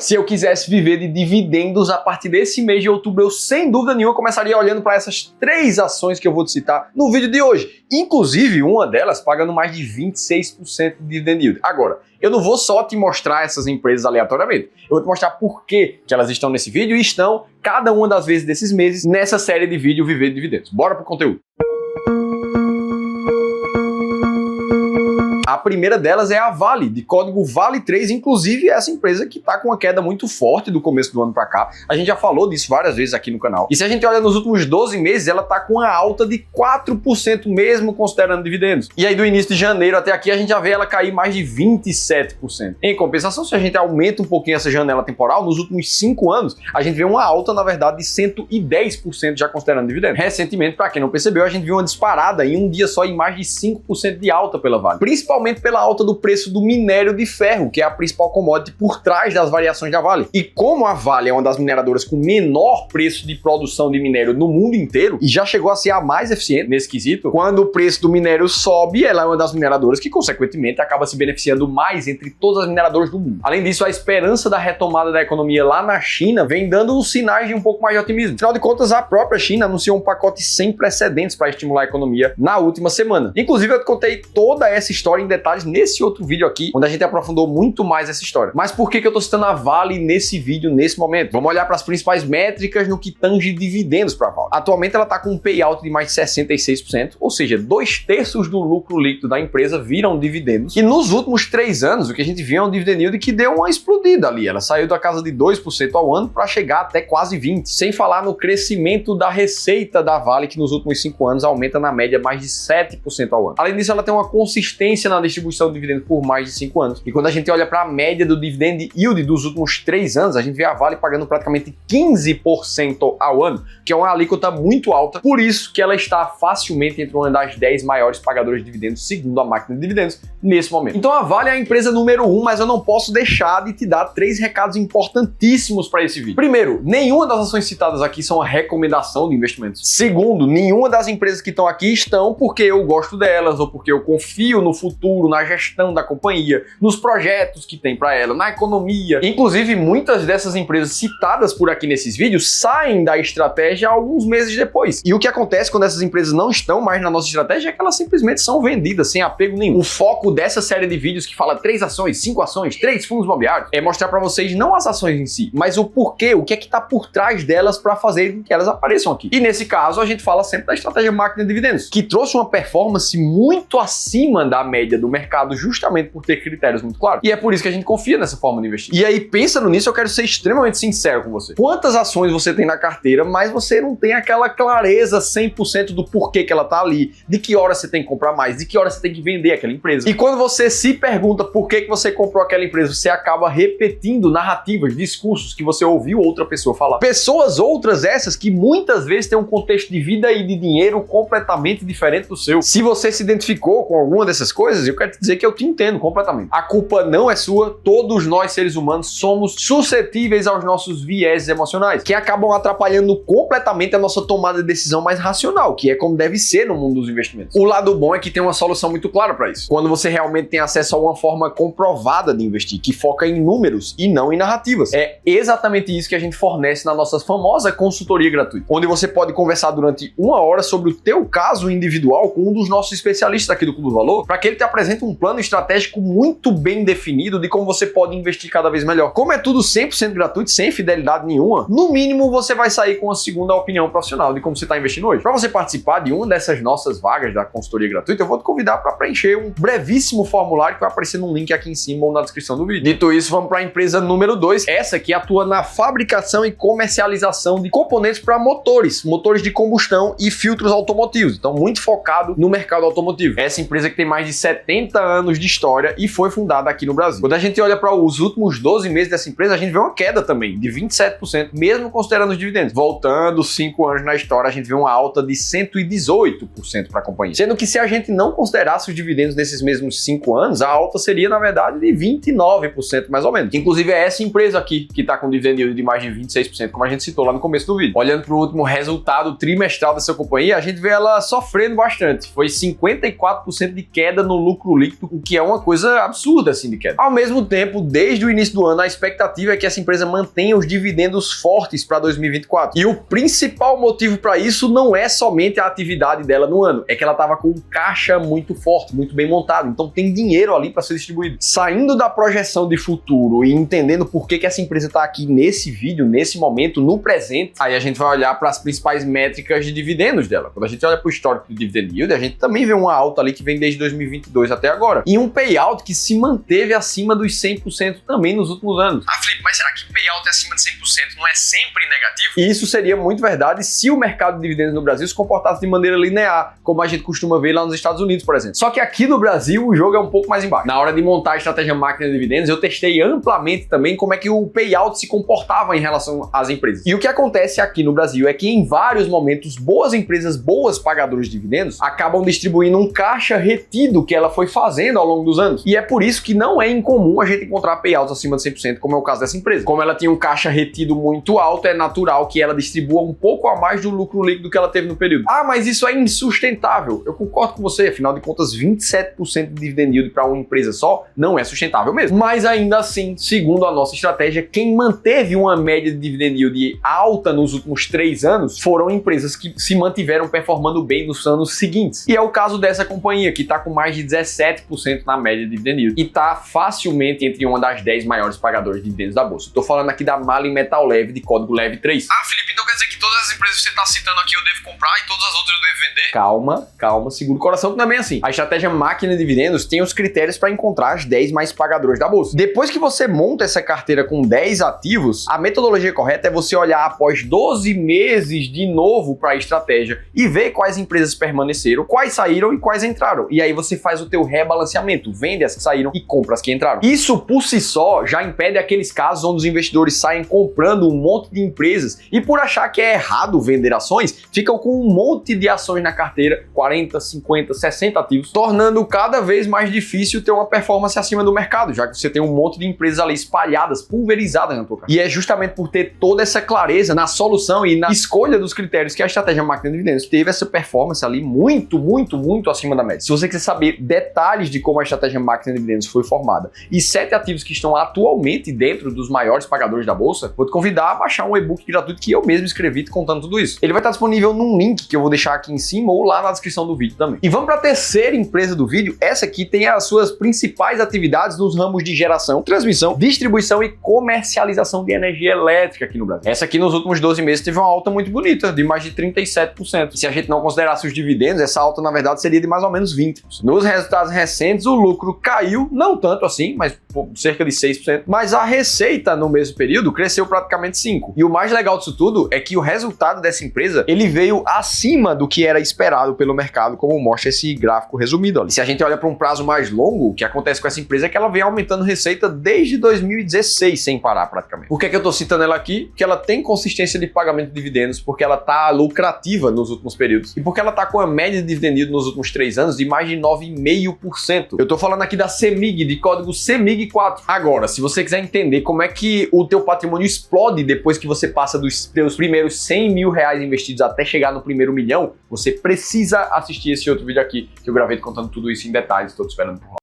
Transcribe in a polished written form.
Se eu quisesse viver de dividendos a partir desse mês de outubro, eu sem dúvida nenhuma começaria olhando para essas 3 ações que eu vou te citar no vídeo de hoje. Inclusive, uma delas pagando mais de 26% de dividend yield. Agora, eu não vou só te mostrar essas empresas aleatoriamente. Eu vou te mostrar por que elas estão nesse vídeo e estão, cada uma das vezes desses meses, nessa série de vídeo Viver de Dividendos. Bora pro conteúdo. A primeira delas é a Vale, de código Vale3, inclusive essa empresa que está com uma queda muito forte do começo do ano para cá. A gente já falou disso várias vezes aqui no canal. E se a gente olha nos últimos 12 meses, ela está com uma alta de 4% mesmo considerando dividendos. E aí do início de janeiro até aqui a gente já vê ela cair mais de 27%. Em compensação, se a gente aumenta um pouquinho essa janela temporal, nos últimos 5 anos, a gente vê uma alta, na verdade, de 110% já considerando dividendos. Recentemente, para quem não percebeu, a gente viu uma disparada em um dia só em mais de 5% de alta pela Vale. Principalmente pela alta do preço do minério de ferro, que é a principal commodity por trás das variações da Vale. E como a Vale é uma das mineradoras com menor preço de produção de minério no mundo inteiro, e já chegou a ser a mais eficiente nesse quesito, quando o preço do minério sobe, ela é uma das mineradoras que, consequentemente, acaba se beneficiando mais entre todas as mineradoras do mundo. Além disso, a esperança da retomada da economia lá na China vem dando sinais de um pouco mais de otimismo. Afinal de contas, a própria China anunciou um pacote sem precedentes para estimular a economia na última semana. Inclusive, eu te contei toda essa história em detalhes nesse outro vídeo aqui, onde a gente aprofundou muito mais essa história. Mas por que eu tô citando a Vale nesse vídeo, nesse momento? Vamos olhar para as principais métricas no que tange dividendos para a Vale. Atualmente ela está com um payout de mais de 66%, ou seja, 2/3 do lucro líquido da empresa viram dividendos. E nos últimos 3 anos, o que a gente viu é um dividend yield que deu uma explodida ali. Ela saiu da casa de 2% ao ano para chegar até quase 20%. Sem falar no crescimento da receita da Vale, que nos últimos 5 anos aumenta na média mais de 7% ao ano. Além disso, ela tem uma consistência na distribuição de dividendos por mais de 5 anos. E quando a gente olha para a média do dividend yield dos últimos 3 anos, a gente vê a Vale pagando praticamente 15% ao ano, que é uma alíquota muito alta. Por isso que ela está facilmente entre uma das 10 maiores pagadoras de dividendos, segundo a máquina de dividendos, nesse momento. Então a Vale é a empresa número 1, mas eu não posso deixar de te dar 3 recados importantíssimos para esse vídeo. Primeiro, nenhuma das ações citadas aqui são uma recomendação de investimentos. Segundo, nenhuma das empresas que estão aqui estão porque eu gosto delas ou porque eu confio no futuro, na gestão da companhia, nos projetos que tem para ela, na economia. Inclusive, muitas dessas empresas citadas por aqui nesses vídeos saem da estratégia alguns meses depois. E o que acontece quando essas empresas não estão mais na nossa estratégia é que elas simplesmente são vendidas sem apego nenhum. O foco dessa série de vídeos que fala 3 ações, 5 ações, 3 fundos imobiliários é mostrar para vocês não as ações em si, mas o porquê, o que é que está por trás delas para fazer com que elas apareçam aqui. E nesse caso, a gente fala sempre da estratégia máquina de dividendos, que trouxe uma performance muito acima da média do mercado, justamente por ter critérios muito claros. E é por isso que a gente confia nessa forma de investir. E aí, pensando nisso, eu quero ser extremamente sincero com você. Quantas ações você tem na carteira, mas você não tem aquela clareza 100% do porquê que ela tá ali, de que hora você tem que comprar mais, de que hora você tem que vender aquela empresa. E quando você se pergunta por que você comprou aquela empresa, você acaba repetindo narrativas, discursos que você ouviu outra pessoa falar. Pessoas outras essas que muitas vezes têm um contexto de vida e de dinheiro completamente diferente do seu. Se você se identificou com alguma dessas coisas, eu quero te dizer que eu te entendo completamente. A culpa não é sua, todos nós seres humanos somos suscetíveis aos nossos vieses emocionais, que acabam atrapalhando completamente a nossa tomada de decisão mais racional, que é como deve ser no mundo dos investimentos. O lado bom é que tem uma solução muito clara para isso. Quando você realmente tem acesso a uma forma comprovada de investir, que foca em números e não em narrativas. É exatamente isso que a gente fornece na nossa famosa consultoria gratuita, onde você pode conversar durante 1 hora sobre o teu caso individual com um dos nossos especialistas aqui do Clube do Valor, para que ele te apresente um plano estratégico muito bem definido de como você pode investir cada vez melhor. Como é tudo 100% gratuito, sem fidelidade nenhuma, no mínimo você vai sair com uma segunda opinião profissional de como você está investindo hoje. Para você participar de uma dessas nossas vagas da consultoria gratuita, eu vou te convidar para preencher um brevíssimo formulário que vai aparecer no link aqui em cima ou na descrição do vídeo. Dito isso, vamos para a empresa número 2, essa que atua na fabricação e comercialização de componentes para motores de combustão e filtros automotivos. Então, muito focado no mercado automotivo. Essa empresa que tem mais de 70 anos de história e foi fundada aqui no Brasil. Quando a gente olha para os últimos 12 meses dessa empresa, a gente vê uma queda também de 27%, mesmo considerando os dividendos. Voltando 5 anos na história, a gente vê uma alta de 118% para a companhia. Sendo que se a gente não considerasse os dividendos nesses mesmos 5 anos, a alta seria, na verdade, de 29% mais ou menos. Inclusive, é essa empresa aqui que está com dividend yield de mais de 26%, como a gente citou lá no começo do vídeo. Olhando para o último resultado trimestral dessa companhia, a gente vê ela sofrendo bastante. Foi 54% de queda no lucro lucro líquido, o que é uma coisa absurda assim de queda. Ao mesmo tempo, desde o início do ano, a expectativa é que essa empresa mantenha os dividendos fortes para 2024. E o principal motivo para isso não é somente a atividade dela no ano, é que ela estava com um caixa muito forte, muito bem montado, então tem dinheiro ali para ser distribuído. Saindo da projeção de futuro e entendendo por que essa empresa está aqui nesse vídeo, nesse momento, no presente, aí a gente vai olhar para as principais métricas de dividendos dela. Quando a gente olha para o histórico do dividend yield, a gente também vê uma alta ali que vem desde 2022 até agora. E um payout que se manteve acima dos 100% também nos últimos anos. Ah, Felipe, mas será que payout acima de 100% não é sempre negativo? E isso seria muito verdade se o mercado de dividendos no Brasil se comportasse de maneira linear, como a gente costuma ver lá nos Estados Unidos, por exemplo. Só que aqui no Brasil o jogo é um pouco mais embaixo. Na hora de montar a estratégia máquina de dividendos, eu testei amplamente também como é que o payout se comportava em relação às empresas. E o que acontece aqui no Brasil é que em vários momentos boas empresas, boas pagadoras de dividendos, acabam distribuindo um caixa retido que ela foi fazendo ao longo dos anos. E é por isso que não é incomum a gente encontrar payouts acima de 100%, como é o caso dessa empresa. Como ela tinha um caixa retido muito alto, é natural que ela distribua um pouco a mais do lucro líquido que ela teve no período. Ah, mas isso é insustentável. Eu concordo com você, afinal de contas, 27% de dividend yield para uma empresa só não é sustentável mesmo. Mas ainda assim, segundo a nossa estratégia, quem manteve uma média de dividend yield alta nos últimos 3 anos foram empresas que se mantiveram performando bem nos anos seguintes. E é o caso dessa companhia, que está com mais de 17% na média de dividend yield e está facilmente entre uma das 10 maiores pagadoras de dividendos da bolsa. Estou falando aqui da Malin Metal Leve, de código LEV3. Ah, Felipe, então quer dizer que todas as empresas que você está citando aqui eu devo comprar e todas as outras eu devo vender? Calma, segura o coração que não é bem assim. A estratégia máquina de dividendos tem os critérios para encontrar as 10 mais pagadoras da bolsa. Depois que você monta essa carteira com 10 ativos, a metodologia correta é você olhar após 12 meses de novo para a estratégia e ver quais empresas permaneceram, quais saíram e quais entraram. E aí você faz o teu rebalanceamento, vende as que saíram e compra as que entraram. Isso por si só já impede aqueles casos onde os investidores saem comprando um monte de empresas e por achar que é errado vender ações, ficam com um monte de ações na carteira, 40, 50, 60 ativos, tornando cada vez mais difícil ter uma performance acima do mercado, já que você tem um monte de empresas ali espalhadas, pulverizadas na tua carteira. E é justamente por ter toda essa clareza na solução e na escolha dos critérios que a estratégia máquina de dividendos teve essa performance ali muito acima da média. Se você quiser saber detalhes de como a estratégia máquina de dividendos foi formada e 7 ativos que estão atualmente dentro dos maiores pagadores da bolsa, vou te convidar a baixar um e-book gratuito que eu mesmo escrevi te contando tudo isso. Ele vai estar disponível num link que eu vou deixar aqui em cima ou lá na descrição do vídeo também. E vamos para a terceira empresa do vídeo. Essa aqui tem as suas principais atividades nos ramos de geração, transmissão, distribuição e comercialização de energia elétrica aqui no Brasil. Essa aqui nos últimos 12 meses teve uma alta muito bonita, de mais de 37%. E se a gente não considerasse os dividendos, essa alta na verdade seria de mais ou menos 20%. Nos resultados recentes, o lucro caiu, não tanto assim, mas cerca de 6%, mas a receita no mesmo período cresceu praticamente 5%. E o mais legal disso tudo é que o resultado dessa empresa, ele veio acima do que era esperado pelo mercado, como mostra esse gráfico resumido ali. Se a gente olha para um prazo mais longo, o que acontece com essa empresa é que ela vem aumentando receita desde 2016, sem parar praticamente. Por que eu tô citando ela aqui? Porque ela tem consistência de pagamento de dividendos, porque ela tá lucrativa nos últimos períodos e porque ela tá com a média de dividend yield nos últimos 3 anos de mais de 9,5%. Eu tô falando aqui da CEMIG, de código CEMIG4. Agora, se você quiser entender como é que o teu patrimônio explode depois que você passa dos teus primeiros 100 mil reais investidos até chegar no primeiro milhão, você precisa assistir esse outro vídeo aqui, que eu gravei contando tudo isso em detalhes. Estou te esperando por lá.